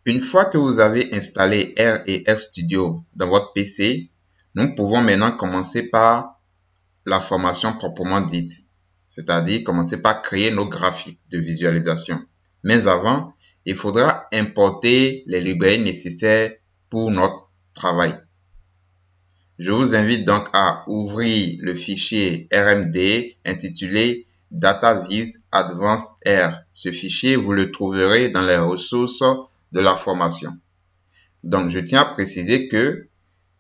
Une fois que vous avez installé R et RStudio dans votre PC, nous pouvons maintenant commencer par la formation proprement dite, c'est-à-dire commencer par créer nos graphiques de visualisation. Mais avant, il faudra importer les librairies nécessaires pour notre travail. Je vous invite donc à ouvrir le fichier RMD intitulé DataVis Advanced R. Ce fichier, vous le trouverez dans les ressources de la formation. Donc, je tiens à préciser que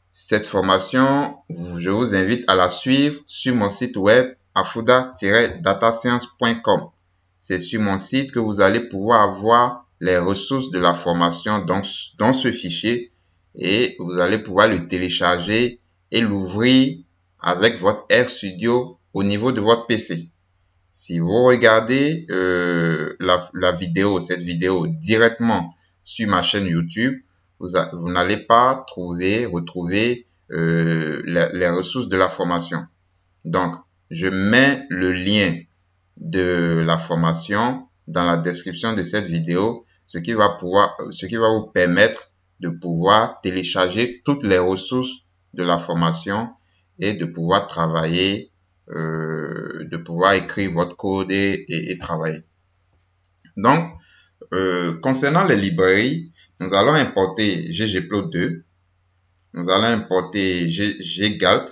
cette formation, je vous invite à la suivre sur mon site web afouda-datascience.com. C'est sur mon site que vous allez pouvoir avoir les ressources de la formation dans ce fichier et vous allez pouvoir le télécharger et l'ouvrir avec votre RStudio au niveau de votre PC. Si vous regardez cette vidéo directement sur ma chaîne YouTube, vous n'allez pas retrouver les ressources de la formation. Donc, je mets le lien de la formation dans la description de cette vidéo, ce qui va vous permettre de pouvoir télécharger toutes les ressources de la formation et de pouvoir travailler, de pouvoir écrire votre code et travailler. Donc, concernant les librairies, nous allons importer ggplot2, nous allons importer ggalt,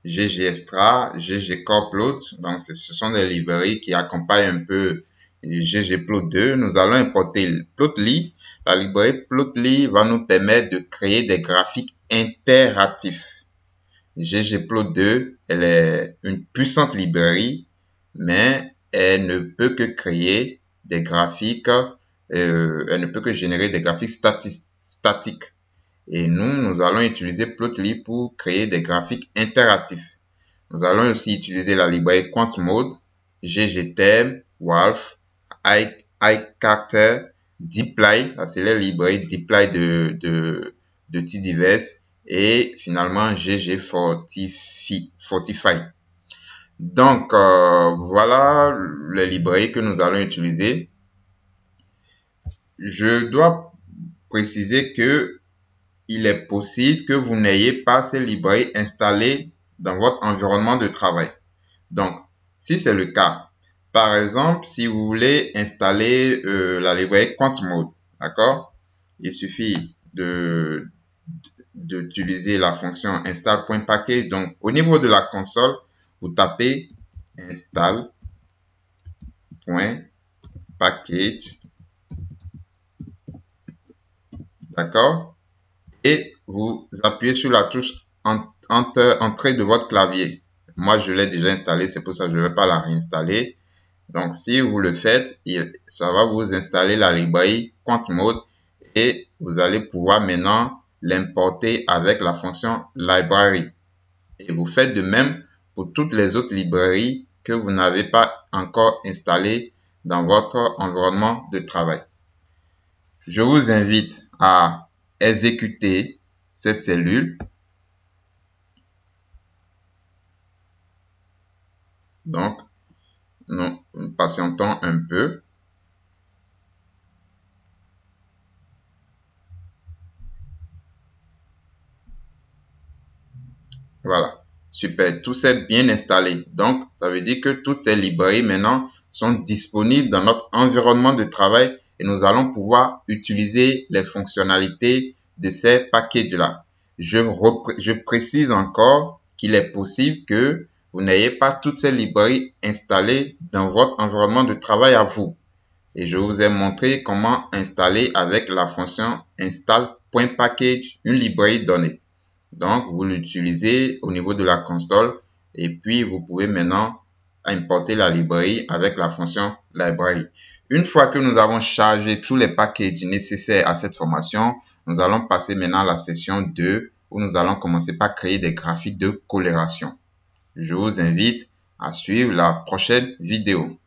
ggextra, ggcorplot. Donc, ce sont des librairies qui accompagnent un peu ggplot2. Nous allons importer plotly. La librairie plotly va nous permettre de créer des graphiques interactifs. ggplot2, elle est une puissante librairie, mais elle ne peut que créer des graphiques, elle ne peut que générer des graphiques statiques. Et nous allons utiliser Plotly pour créer des graphiques interactifs. Nous allons aussi utiliser la librairie QuantMode, ggterm, Walf, iCharacter, dplyr, c'est la librairie dplyr de divers, et finalement ggfortify. Donc, voilà les librairies que nous allons utiliser. Je dois préciser que il est possible que vous n'ayez pas ces librairies installées dans votre environnement de travail. Donc, si c'est le cas, par exemple, si vous voulez installer la librairie QuantMode, d'accord? Il suffit d'utiliser la fonction install.package. Donc, au niveau de la console, vous tapez install.package, d'accord? Et vous appuyez sur la touche entrée de votre clavier. Moi, je l'ai déjà installé, c'est pour ça que je ne vais pas la réinstaller. Donc, si vous le faites, ça va vous installer la librairie QuantMode et vous allez pouvoir maintenant l'importer avec la fonction library. Et vous faites de même pour toutes les autres librairies que vous n'avez pas encore installées dans votre environnement de travail. Je vous invite à exécuter cette cellule. Donc, nous patientons un peu. Voilà, super, tout c'est bien installé. Donc, ça veut dire que toutes ces librairies maintenant sont disponibles dans notre environnement de travail et nous allons pouvoir utiliser les fonctionnalités de ces packages-là. Je précise encore qu'il est possible que vous n'ayez pas toutes ces librairies installées dans votre environnement de travail à vous. Et je vous ai montré comment installer avec la fonction install.package une librairie donnée. Donc, vous l'utilisez au niveau de la console et puis vous pouvez maintenant importer la librairie avec la fonction library. Une fois que nous avons chargé tous les packages nécessaires à cette formation, nous allons passer maintenant à la session 2 où nous allons commencer par créer des graphiques de coloration. Je vous invite à suivre la prochaine vidéo.